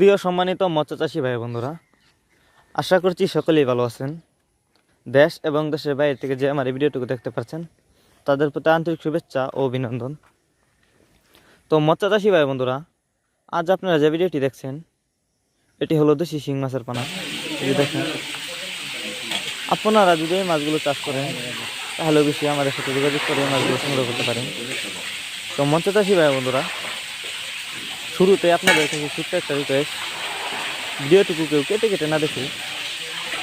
প্রিয় সম্মানিত মৎস্যচাষী ভাই বন্ধুরা, আশা করছি সকলেই ভালো আছেন। দেশ এবং দেশের বাইরে থেকে যে আমার এই ভিডিওটুকু দেখতে পাচ্ছেন তাদের প্রতি আন্তরিক শুভেচ্ছা ও অভিনন্দন। তো মৎস্যচাষী ভাই বন্ধুরা, আজ আপনারা যে ভিডিওটি দেখছেন এটি হলো দেশি শিং মাছের পোনা। এই দেখেন, আপনারা যদি এই মাছগুলো চাষ করেন তাহলে অবশ্যই আমাদের সাথে যোগাযোগ করে এই মাছগুলো সংগ্রহ করতে পারেন। তো মৎস্যচাষী ভাই বন্ধুরা, শুরুতে আপনাদের কাছে ছোট্ট একটা রিকোয়েস্ট, ভিডিওটুকু কেউ কেটে কেটে না দেখে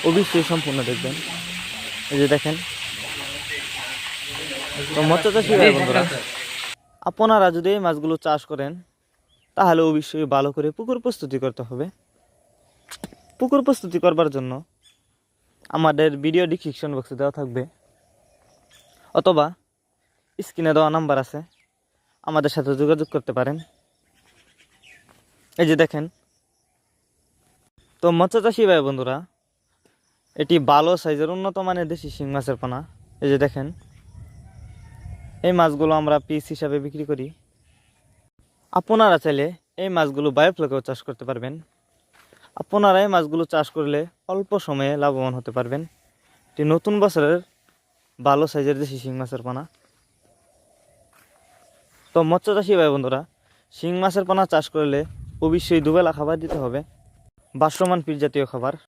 অবশ্যই সম্পূর্ণ দেখবেন। এই যে দেখেন, তো মৎস্যচাষী ভাই বন্ধুরা, আপনারা যদি এই মাছগুলো চাষ করেন তাহলে অবশ্যই ভালো করে পুকুর প্রস্তুতি করতে হবে। পুকুর প্রস্তুতি করবার জন্য আমাদের ভিডিও ডিসক্রিপশন বক্সে দেওয়া থাকবে অথবা স্ক্রিনে দেওয়া নাম্বার আছে, আমাদের সাথে যোগাযোগ করতে পারেন। এই যে দেখেন, তো মৎস্যচাষী ভাই বন্ধুরা, এটি ভালো সাইজের উন্নত মানের দেশি শিং মাছের পোনা। এই যে দেখেন, এই মাছগুলো আমরা পিস হিসাবে বিক্রি করি। আপনারা চাইলে এই মাছগুলো বায়োফ্লকেও চাষ করতে পারবেন। আপনারা এই মাছগুলো চাষ করলে অল্প সময়ে লাভবান হতে পারবেন। এটি নতুন বছরের ভালো সাইজের দেশি শিং মাছের পোনা। তো মৎস্যচাষী ভাই বন্ধুরা, শিং মাছের পোনা চাষ করলে অবশ্যই দুবেলা খাবার দিতে হবে, ভাসমান পিট জাতীয় খাবার।